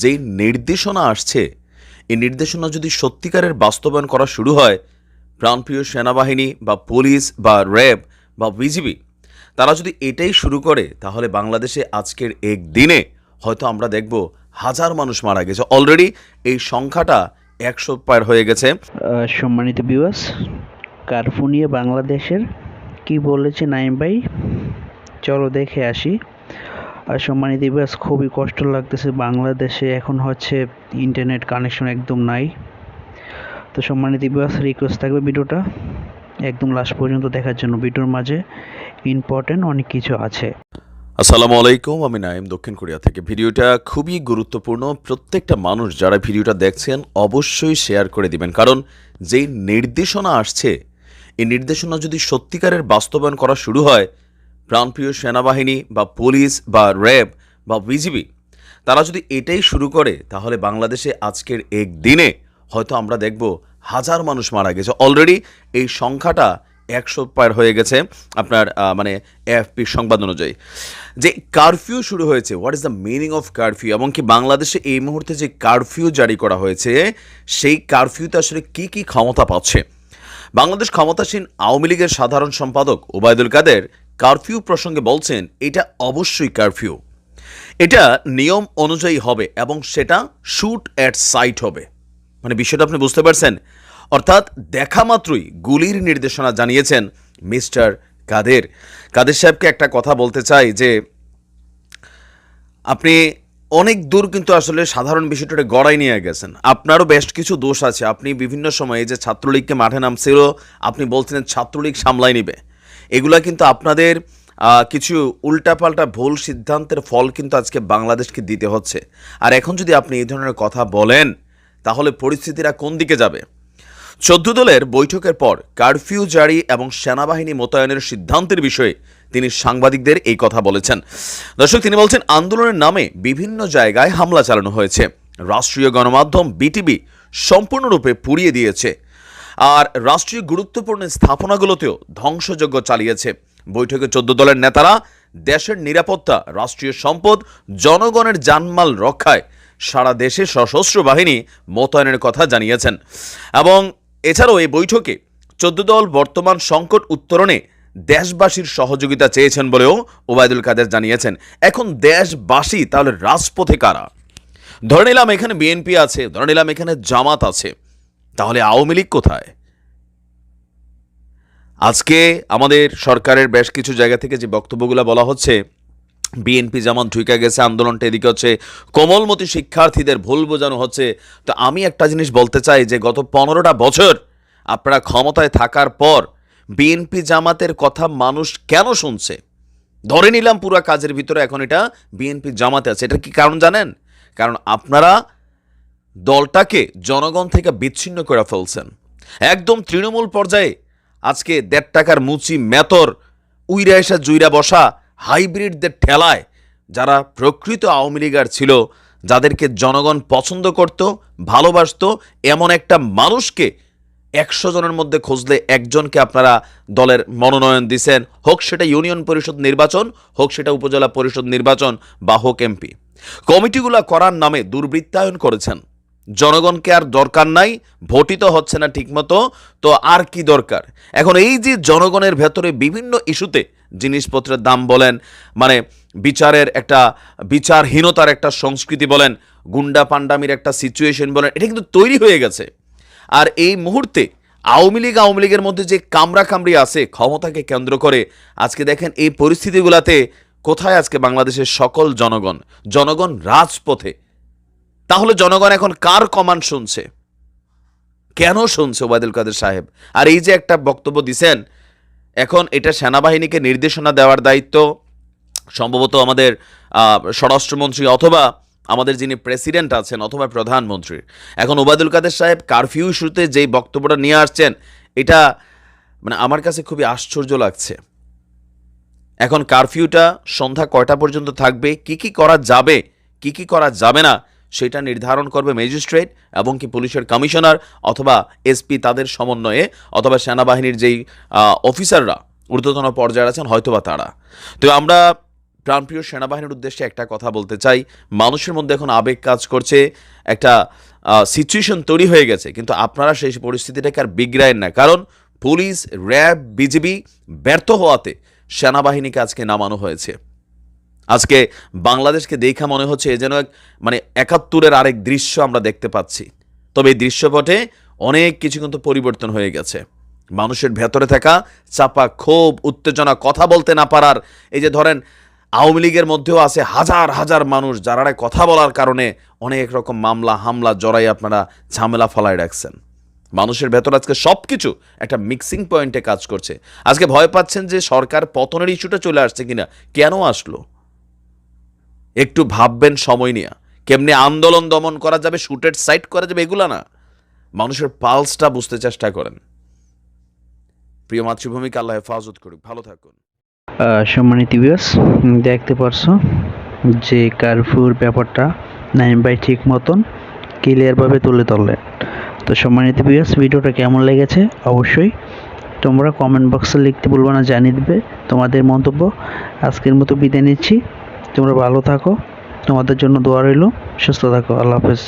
যেই নির্দেশনা আসছে, এই নির্দেশনা যদি সত্যিকারের বাস্তবায়ন করা শুরু হয়, প্রাণপ্রিয় সেনাবাহিনী বা পুলিশ বা র্যাব বা বিজিবি তারা যদি এটাই শুরু করে, তাহলে বাংলাদেশে আজকের একদিনে হয়তো আমরা দেখব হাজার মানুষ মারা গেছে। অলরেডি এই সংখ্যাটা 100 পার হয়ে গেছে। সম্মানিত ভিউয়ার্স, কার্ফু নিয়ে বাংলাদেশের কি বলেছে নাইম ভাই, চলো দেখে আসি। আর সম্মানিত ভিউয়ার্স, খুবই কষ্ট লাগতেছে, বাংলাদেশে এখন হচ্ছে ইন্টারনেট কানেকশন একদম নাই। তো সম্মানিত ভিউয়ার্স, রিকোয়েস্ট থাকবে ভিডিওটা একদম লাস্ট পর্যন্ত দেখার জন্য। ভিডিওর মাঝে ইম্পর্টেন্ট অনেক কিছু আছে। আসসালামু আলাইকুম, আমি নাইম দক্ষিণ কোরিয়া থেকে। ভিডিওটা খুবই গুরুত্বপূর্ণ। প্রত্যেকটা মানুষ যারা ভিডিওটা দেখছেন অবশ্যই শেয়ার করে দিবেন, কারণ যেই নির্দেশনা আসছে, এই নির্দেশনা যদি সত্যিকারের বাস্তবায়ন করা শুরু হয়, প্রাণপ্রিয় সেনাবাহিনী বা পুলিশ বা র্যাব বা বিজিবি তারা যদি এটাই শুরু করে, তাহলে বাংলাদেশে আজকের একদিনে হয়তো আমরা দেখব হাজার মানুষ মারা গেছে। অলরেডি এই সংখ্যাটা 100 পার হয়ে গেছে। আপনার এএফপি সংবাদ অনুযায়ী যে কারফিউ শুরু হয়েছে। What is the meaning of curfew? এমনকি বাংলাদেশে এই মুহূর্তে যে কারফিউ জারি করা হয়েছে, সেই কারফিউতে আসলে কি কি ক্ষমতা পাচ্ছে? বাংলাদেশ ক্ষমতাসীন আওয়ামী লীগের সাধারণ সম্পাদক ওবায়দুল কাদের কারফিউ প্রসঙ্গে বলছেন, এটা অবশ্যই কারফিউ, এটা নিয়ম অনুযায়ী হবে এবং সেটা শুট অ্যাট সাইট হবে। মানে বিষয়টা আপনি বুঝতে পারছেন? অর্থাৎ দেখা মাত্রই গুলির নির্দেশনা জানিয়েছেন মিস্টার কাদের। কাদের সাহেবকে একটা কথা বলতে চাই যে আপনি অনেক দূর কিন্তু আসলে সাধারণ বিষয়টা গড়াই নিয়ে গেছেন। আপনারও বেশ কিছু দোষ আছে। আপনি বিভিন্ন সময়ে যে ছাত্রলীগকে মাঠে নামছিল, আপনি বলছিলেন ছাত্রলীগ সামলাই নিবে। এগুলা কিন্তু আপনাদের কিছু উল্টাপাল্টা ভুল সিদ্ধান্তের ফল কিন্তু আজকে বাংলাদেশকে দিতে হচ্ছে। আর এখন যদি আপনি এই ধরনের কথা বলেন, তাহলে পরিস্থিতিটা কোন দিকে যাবে? 14 দলের বৈঠকের পর কারফিউ জারি এবং সেনাবাহিনী মোতায়েনের সিদ্ধান্তের বিষয়ে তিনি সাংবাদিকদের এই কথা বলেছেন। দর্শক, তিনি বলছেন, আন্দোলনের নামে বিভিন্ন জায়গায় হামলা চালানো হয়েছে, রাষ্ট্রীয় গণমাধ্যম বিটিভি সম্পূর্ণরূপে পুড়িয়ে দিয়েছে, আর রাষ্ট্রীয় গুরুত্বপূর্ণ স্থাপনাগুলোতেও ধ্বংসযজ্ঞ চালিয়েছে। বৈঠকে 14 দলের নেতারা দেশের নিরাপত্তা, রাষ্ট্রীয় সম্পদ, জনগণের জানমাল রক্ষায় সারা দেশে সশস্ত্র বাহিনী মোতায়েনের কথা জানিয়েছেন। এবং এছাড়াও এই বৈঠকে 14 দল বর্তমান সংকট উত্তরণে দেশবাসীর সহযোগিতা চেয়েছেন বলেও ওবায়দুল কাদের জানিয়েছেন। এখন দেশবাসী তাহলে রাজপথে কারা? ধরে নিলাম এখানে বিএনপি আছে, ধরে নিলাম এখানে জামাত আছে, তাহলে আওয়ামী লীগ কোথায়? আজকে আমাদের সরকারের বেশ কিছু জায়গা থেকে যে বক্তব্যগুলো বলা হচ্ছে, বিএনপি যেমন ঢুকে গেছে আন্দোলনটা, এদিকে হচ্ছে কোমলমতি শিক্ষার্থীদের ভুল বোঝানো হচ্ছে। তো আমি একটা জিনিস বলতে চাই যে গত 15টা বছর আপনারা ক্ষমতায় থাকার পর বিএনপি জামাতের কথা মানুষ কেন শুনছে? ধরে নিলাম পুরো কাজের ভিতরে এখন এটা বিএনপি জামাতে আছে, এটা কি কারণ জানেন? কারণ আপনারা দলটাকে জনগণ থেকে বিচ্ছিন্ন করে ফেলছেন। একদম তৃণমূল পর্যায়ে আজকে 1.5 টাকার মুচি মেতর উইরা এসা জুইরা বসা হাইব্রিডদের ঠেলায় যারা প্রকৃত আওয়ামী লীগার ছিল, যাদেরকে জনগণ পছন্দ করত, ভালোবাসত, এমন একটা মানুষকে 100 জনের মধ্যে খুঁজলে একজনকে আপনারা দলের মনোনয়ন দিছেন, হোক সেটা ইউনিয়ন পরিষদ নির্বাচন, হোক সেটা উপজেলা পরিষদ নির্বাচন, বা হোক এমপি। কমিটিগুলো করার নামে দুর্বৃত্তায়ন করেছেন। জনগণকে আর দরকার নাই, ভোটিত হচ্ছে না ঠিকমতো, তো আর কি দরকার? এখন এই যে জনগণের ভেতরে বিভিন্ন ইস্যুতে জিনিসপত্রের দাম বলেন, মানে বিচারের একটা বিচারহীনতার একটা সংস্কৃতি বলেন, গুন্ডা পান্ডামির একটা সিচুয়েশন বলেন, এটা কিন্তু তৈরি হয়ে গেছে। আর এই মুহূর্তে আওয়ামী লীগের মধ্যে যে কামড়াকামড়ি আছে ক্ষমতাকে কেন্দ্র করে, আজকে দেখেন এই পরিস্থিতিগুলাতে কোথায় আজকে বাংলাদেশের সকল জনগণ রাজপথে। তাহলে জনগণ এখন কার কমান্ড শুনছে? কেন শুনছে ওবায়দুল কাদের সাহেব? আর এই যে একটা বক্তব্য দিছেন, এখন এটা সেনাবাহিনীকে নির্দেশনা দেওয়ার দায়িত্ব সম্ভবত আমাদের স্বরাষ্ট্রমন্ত্রী অথবা আমাদের যিনি প্রেসিডেন্ট আছেন অথবা প্রধানমন্ত্রীর। এখন ওবায়দুল কাদের সাহেব কারফিউ ইস্যুতে যেই বক্তব্যটা নিয়ে আসছেন, এটা মানে আমার কাছে খুবই আশ্চর্য লাগছে। এখন কারফিউটা সন্ধ্যা কয়টা পর্যন্ত থাকবে, কি কি করা যাবে, কি কি করা যাবে না, সেটা নির্ধারণ করবে ম্যাজিস্ট্রেট এবং কি পুলিশের কমিশনার অথবা এসপি, তাদের সমন্বয়ে, অথবা সেনাবাহিনীর যেই অফিসাররা ঊর্ধ্বতন পর্যায়ে আছেন হয়তোবা তারা। তো আমরা প্রাণপ্রিয় সেনাবাহিনীর উদ্দেশ্যে একটা কথা বলতে চাই, মানুষের মধ্যে এখন আবেগ কাজ করছে, একটা সিচুয়েশন তৈরি হয়ে গেছে, কিন্তু আপনারা সেই পরিস্থিতিটাকে আর বিগড়ায়েন না, কারণ পুলিশ, র্যাব, বিজিবি ব্যর্থ হওয়াতে সেনাবাহিনীকে আজকে নামানো হয়েছে। আজকে বাংলাদেশকে দেখা মনে হচ্ছে এ যেন এক মানে ৭১-এর আরেক দৃশ্য আমরা দেখতে পাচ্ছি। তবে এই দৃশ্যপটে অনেক কিছু কিন্তু পরিবর্তন হয়ে গেছে। মানুষের ভেতরে থাকা চাপা ক্ষোভ, উত্তেজনা, কথা বলতে না পারার, এই যে ধরেন আওয়ামী লীগের মধ্যেও আছে হাজার হাজার মানুষ যারা কথা বলার কারণে অনেক রকম মামলা হামলা জড়াই আপনারা ঝামেলা ফলায় রাখছেন। মানুষের ভেতর আজকে সব কিছু একটা মিক্সিং পয়েন্টে কাজ করছে। আজকে ভয় পাচ্ছেন যে সরকার পতনের ইস্যুটা চলে আসছে কিনা, কেন আসলো একটু ভাববেন সময় নিয়ে। কেমনে আন্দোলন দমন করা যাবে, শুটের সাইট করা যাবে, এগুলা না, মানুষের পালসটা বুঝতে চেষ্টা করেন। প্রিয় মাতৃভূমিকে আল্লাহ হেফাজত করুক, ভালো থাকুন। সম্মানিত ভিউয়ার্স, দেখতে পারছো যে কারফিউর ব্যাপারটা নাইম ভাই ঠিক মতন ক্লিয়ারভাবে তুলে ধরলেন। তো সম্মানিত ভিউয়ার্স, ভিডিওটা কেমন লেগেছে অবশ্যই তোমরা কমেন্ট বক্সে লিখতে ভুলবে না, জানিয়ে দিবে তোমাদের মন্তব্য। আজকের মতো বিদায় নিচ্ছি, তোমরা ভালো থাকো, তোমাদের জন্য দোয়া রইল, সুস্থ থাকো, আল্লাহ হাফেজ।